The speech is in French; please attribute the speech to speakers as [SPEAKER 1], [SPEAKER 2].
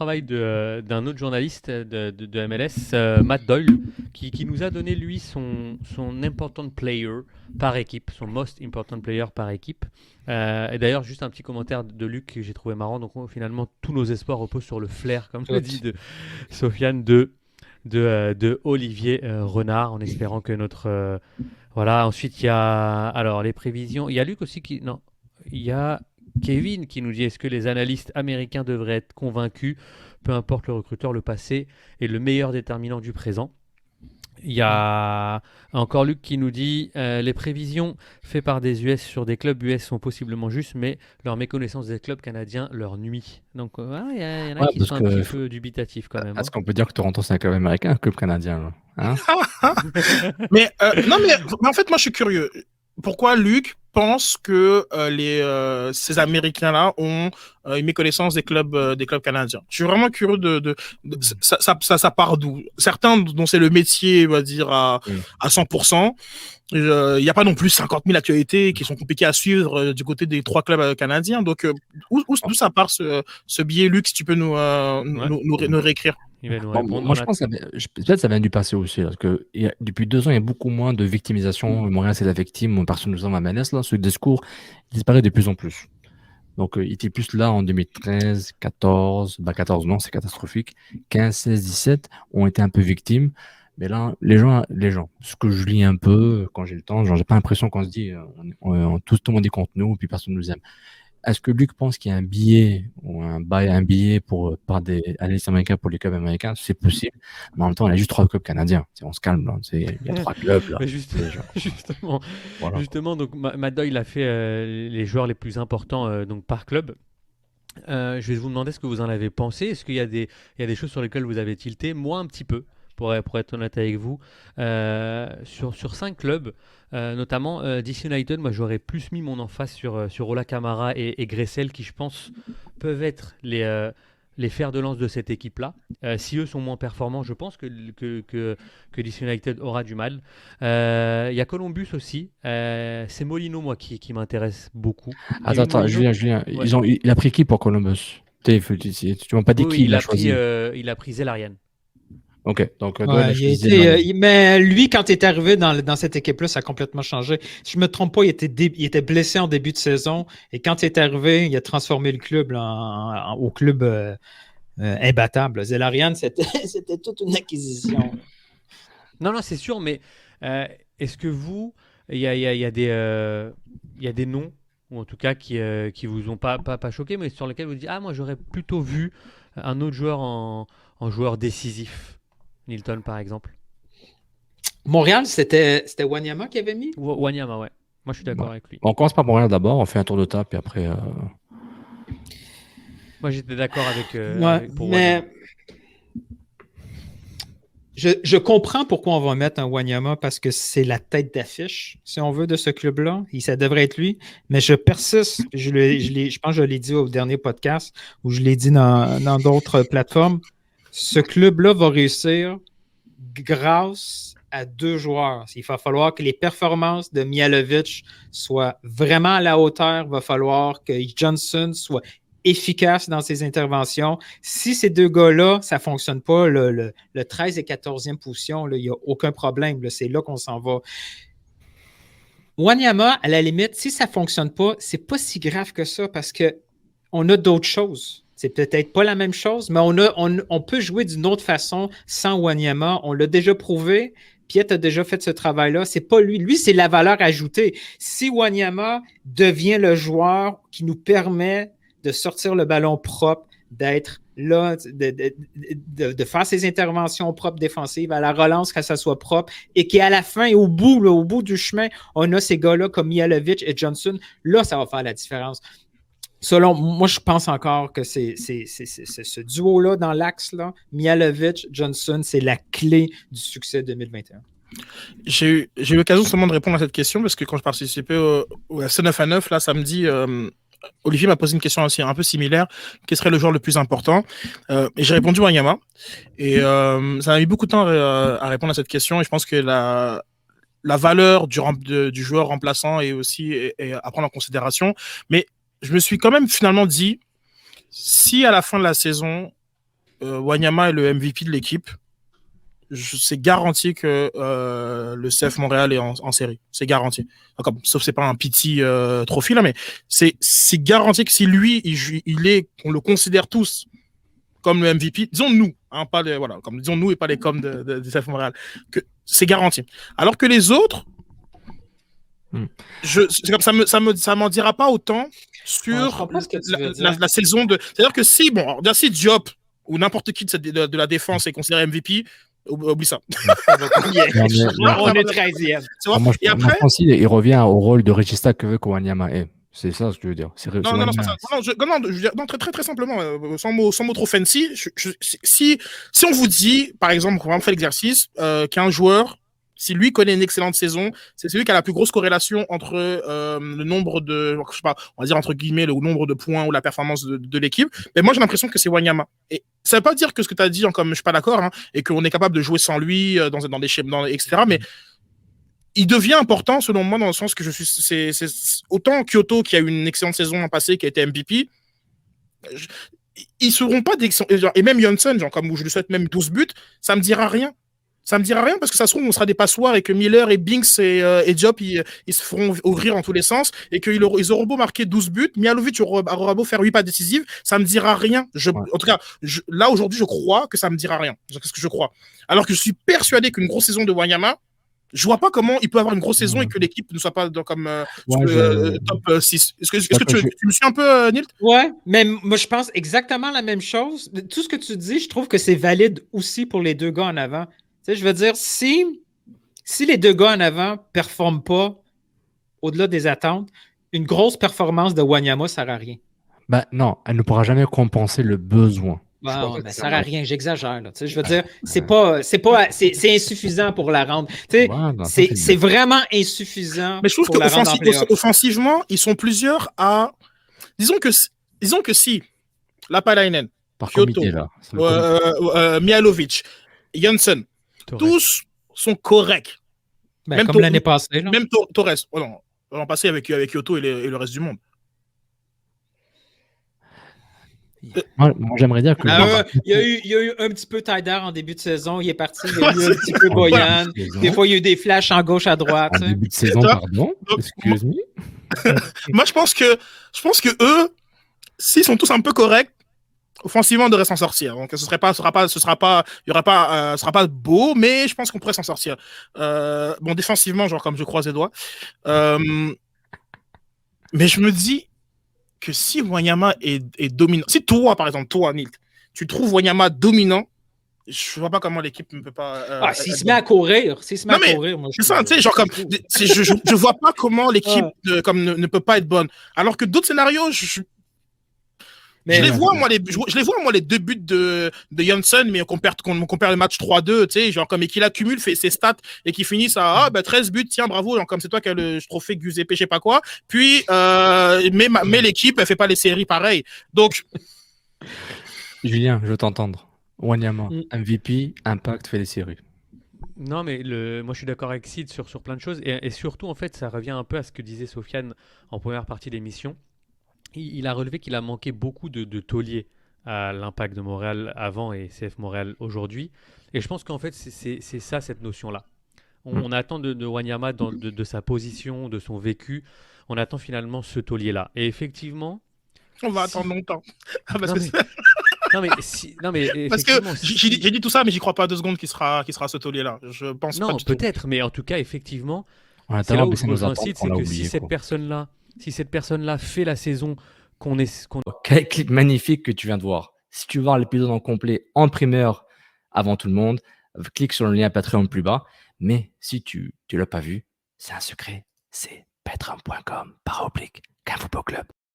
[SPEAKER 1] travail d'un autre journaliste de MLS, Matt Doyle, qui nous a donné, lui, son important player par équipe, son most important player par équipe. Et d'ailleurs, juste un petit commentaire de Luc que j'ai trouvé marrant. Donc, finalement, tous nos espoirs reposent sur le flair, comme le dit de Sofiane, de Olivier Renard, en espérant que notre... voilà, ensuite, il y a... Alors, les prévisions... Il y a Luc aussi qui... Non, il y a Kevin qui nous dit, est-ce que les analystes américains devraient être convaincus, peu importe le recruteur, le passé est le meilleur déterminant du présent. Il y a encore Luc qui nous dit, les prévisions faites par des US sur des clubs US sont possiblement justes, mais leur méconnaissance des clubs canadiens leur nuit. Donc y en a
[SPEAKER 2] Ouais,
[SPEAKER 1] qui
[SPEAKER 2] parce
[SPEAKER 1] sont un
[SPEAKER 2] que
[SPEAKER 1] petit peu dubitatifs quand même.
[SPEAKER 2] est-ce qu'on peut dire que Toronto c'est un club américain, un club canadien là, hein?
[SPEAKER 3] Mais non, mais en fait, moi, je suis curieux. Pourquoi Luc pense que ces Américains-là ont une méconnaissance des clubs canadiens? Je suis vraiment curieux ça part d'où? Certains dont c'est le métier, on va dire, à 100%. Il n'y a pas non plus 50 000 actualités qui sont compliquées à suivre du côté des 3 clubs canadiens. Donc, d'où ça part ce biais, Luc, si tu peux nous réécrire?
[SPEAKER 1] Il va nous
[SPEAKER 2] Bon,
[SPEAKER 1] répondre.
[SPEAKER 2] moi, je pense que peut-être ça vient du passé aussi, parce que depuis 2 ans, il y a beaucoup moins de victimisation. Montréal, c'est la victime, personne nous en à MLS, là. Ce discours, il disparaît de plus en plus. Donc, il était plus là en 2013, 14, 14 non, c'est catastrophique. 15, 16, 17 ont été un peu victimes. Mais là, les gens, ce que je lis un peu quand j'ai le temps, genre, j'ai pas l'impression qu'on se dit, tout le monde est contre nous, et puis personne nous aime. Est-ce que Luc pense qu'il y a un billet ou un billet par des analystes américains pour les clubs américains? C'est possible. Mais en même temps, il y a juste 3 clubs canadiens. On se calme, là. Il y a 3 clubs, là.
[SPEAKER 1] Mais
[SPEAKER 2] Genre, voilà.
[SPEAKER 1] justement, donc Matt Doyle a fait les joueurs les plus importants donc par club. Je vais vous demander ce que vous en avez pensé. Est-ce qu'il y a il y a des choses sur lesquelles vous avez tilté? Moi, un petit peu, pour être honnête avec vous. Sur 5 clubs, notamment DC United, moi j'aurais plus mis mon emphase sur Ola Kamara et Gressel, qui je pense peuvent être les fers de lance de cette équipe-là. Si eux sont moins performants, je pense que DC United aura du mal. Il y a Columbus aussi. C'est Molino, moi, qui m'intéresse beaucoup.
[SPEAKER 2] Attends,
[SPEAKER 1] Molino,
[SPEAKER 2] Julien,
[SPEAKER 1] ouais.
[SPEAKER 2] il a pris qui pour Columbus? Tu m'as pas dit
[SPEAKER 1] Oui,
[SPEAKER 2] qui il a
[SPEAKER 1] il
[SPEAKER 2] choisi.
[SPEAKER 1] a pris Zelarian.
[SPEAKER 2] Ok, donc Doyle
[SPEAKER 4] Ouais,
[SPEAKER 2] a choisi Zelman.
[SPEAKER 4] mais lui, quand il est arrivé dans cette équipe-là, ça a complètement changé. Si je me trompe pas, il était blessé en début de saison et quand il est arrivé, il a transformé le club là, au club imbattable. Zelarian, c'était toute une acquisition.
[SPEAKER 1] Non, c'est sûr, mais est-ce que vous, il y a des noms, ou en tout cas qui vous ont pas choqué, mais sur lesquels vous dites, ah, moi j'aurais plutôt vu un autre joueur en joueur décisif, Nilton par exemple.
[SPEAKER 4] Montréal, c'était Wanyama qui avait mis?
[SPEAKER 1] Wanyama, ouais. Moi je suis d'accord avec lui.
[SPEAKER 2] On commence par Montréal d'abord, on fait un tour de table, puis après.
[SPEAKER 1] Moi j'étais d'accord avec pour
[SPEAKER 4] mais
[SPEAKER 1] Wanyama.
[SPEAKER 4] je comprends pourquoi on va mettre un Wanyama parce que c'est la tête d'affiche, si on veut, de ce club-là. Ça devrait être lui. Mais je persiste. Je pense que je l'ai dit au dernier podcast ou je l'ai dit dans d'autres plateformes. Ce club-là va réussir grâce à 2 joueurs. Il va falloir que les performances de Mihailovic soient vraiment à la hauteur. Il va falloir que Johnson soit efficace dans ses interventions. Si ces 2 gars-là, ça ne fonctionne pas, le 13 et 14e position, il n'y a aucun problème. Là, c'est là qu'on s'en va. Wanyama, à la limite, si ça ne fonctionne pas, c'est pas si grave que ça parce qu'on a d'autres choses. C'est peut-être pas la même chose, mais on peut jouer d'une autre façon sans Wanyama. On l'a déjà prouvé. Piet a déjà fait ce travail-là. C'est pas lui. Lui, c'est la valeur ajoutée. Si Wanyama devient le joueur qui nous permet de sortir le ballon propre, d'être là, de faire ses interventions propres défensives, à la relance, que ça soit propre, et qu'à la fin, au bout du chemin, on a ces gars-là comme Mihailovic et Johnson, là, ça va faire la différence. Selon moi, je pense encore que c'est ce duo-là dans l'axe, là, Mihailovic, Johnson, c'est la clé du succès 2021.
[SPEAKER 3] J'ai eu l'occasion seulement de répondre à cette question parce que quand je participais à C9 à 9, là, samedi, Olivier m'a posé une question aussi un peu similaire. Quel serait le joueur le plus important? Et j'ai répondu Wanyama. Et ça m'a mis beaucoup de temps à répondre à cette question. Et je pense que la valeur du joueur remplaçant est aussi à prendre en considération. Mais je me suis quand même finalement dit, si à la fin de la saison, Wanyama est le MVP de l'équipe, c'est garanti que le CF Montréal est en série. C'est garanti. Sauf c'est pas un pity trophy là, mais c'est garanti que si lui, on le considère tous comme le MVP, disons nous, hein, pas les, voilà, comme disons nous et pas les coms de CF Montréal, que c'est garanti. Alors que les autres, c'est comme ça m'en dira pas autant sur la saison de. C'est-à-dire que si Diop ou n'importe qui de la défense est considéré MVP, oublie ça.
[SPEAKER 4] On est 13e.
[SPEAKER 2] Et après, il revient au rôle de Regista que veut Wanyama est. C'est ça ce que je veux dire.
[SPEAKER 3] Non, très simplement, sans mot trop fancy. Si on vous dit, par exemple, on fait l'exercice, qu'un joueur, si lui connaît une excellente saison, c'est celui qui a la plus grosse corrélation entre le nombre de, je sais pas, on va dire entre guillemets, le nombre de points ou la performance de l'équipe. Mais moi, j'ai l'impression que c'est Wanyama. Et ça veut pas dire que ce que tu as dit, comme je suis pas d'accord, hein, et qu'on est capable de jouer sans lui dans des schémas, etc. Mais il devient important, selon moi, dans le sens que c'est autant Kyoto, qui a eu une excellente saison en passé, qui a été MVP, ils seront pas et même Johnson, comme je lui souhaite même 12 buts, ça me dira rien. Ça me dira rien parce que ça se trouve, on sera des passoires et que Miller et Binks et Diop, ils se feront ouvrir dans tous les sens et qu'ils auront beau marquer 12 buts, Mialovic aura beau faire 8 passes décisives, ça me dira rien. En tout cas, là, aujourd'hui, je crois que ça me dira rien. C'est ce que je crois. Alors que je suis persuadé qu'une grosse saison de Wanyama, je vois pas comment il peut avoir une grosse saison et que l'équipe ne soit pas comme top 6. Est-ce que tu me suis un peu, Nilt?
[SPEAKER 4] Ouais, mais moi, je pense exactement la même chose. Tout ce que tu dis, je trouve que c'est valide aussi pour les deux gars en avant. Tu sais, je veux dire, si les deux gars en avant ne performent pas au-delà des attentes, une grosse performance de Wanyama ne sert à rien.
[SPEAKER 2] Ben non, elle ne pourra jamais compenser le besoin.
[SPEAKER 4] Ça ne sert à rien, j'exagère. Là, je veux dire, c'est insuffisant pour la rendre. C'est vraiment insuffisant.
[SPEAKER 3] Mais je trouve qu'offensivement, ils sont plusieurs à. Disons que si Lapalainen, Kyoto, Mialovic, Janssen, tous sont corrects.
[SPEAKER 4] Même comme l'année passée. Là.
[SPEAKER 3] Même Torres. L'an passé avec Kyoto et le reste du monde.
[SPEAKER 2] Moi, j'aimerais dire que.
[SPEAKER 4] Il y a eu un petit peu Taider en début de saison. Il est parti. Il y a eu un petit peu Boyan. Des fois, il y a eu des flashs en gauche à droite.
[SPEAKER 2] En début de saison, pardon. Excuse-me.
[SPEAKER 3] Moi, je pense que eux, s'ils sont tous un peu corrects, offensivement, on devrait s'en sortir. Donc, ce sera pas beau, mais je pense qu'on pourrait s'en sortir. Défensivement, comme je croise les doigts. Mais je me dis que si Wanyama est dominant, si toi, par exemple, Nilt, tu trouves Wanyama dominant, je vois pas comment l'équipe ne peut pas.
[SPEAKER 4] S'il se met à courir, moi.
[SPEAKER 3] C'est ça, tu sais, je vois pas comment l'équipe ne peut pas être bonne. Alors que d'autres scénarios, je les vois, moi, les deux buts de Janssen, mais qu'on compare le match 3-2, tu sais, comme et qu'il accumule ses stats et qu'il finisse à 13 buts, tiens, bravo, comme c'est toi qui as le trophée Giuseppe, je sais pas quoi. Puis, mais l'équipe, elle fait pas les séries pareil. Donc.
[SPEAKER 2] Julien, je veux t'entendre. Wanyama, MVP, Impact, fait les séries.
[SPEAKER 1] Non, mais moi je suis d'accord avec Sid sur plein de choses et surtout, en fait, ça revient un peu à ce que disait Sofiane en première partie d'émission. Il a relevé qu'il a manqué beaucoup de tauliers à l'Impact de Montréal avant et CF Montréal aujourd'hui. Et je pense qu'en fait, c'est ça, cette notion-là. On attend de Wanyama, de sa position, de son vécu, on attend finalement ce taulier-là. Et effectivement...
[SPEAKER 3] On va attendre longtemps. Parce que j'ai dit tout ça, mais j'y crois pas 2 secondes qu'il sera ce taulier-là. Je pense pas.
[SPEAKER 1] Non, peut-être, mais en tout cas, effectivement, c'est là où je rejoins Sid, c'est que si cette personne-là fait la saison
[SPEAKER 2] Quel clip magnifique que tu viens de voir. Si tu veux voir l'épisode en complet en primeur avant tout le monde, clique sur le lien Patreon plus bas. Mais si tu l'as pas vu, c'est un secret. C'est patreon.com/Canfootball Club.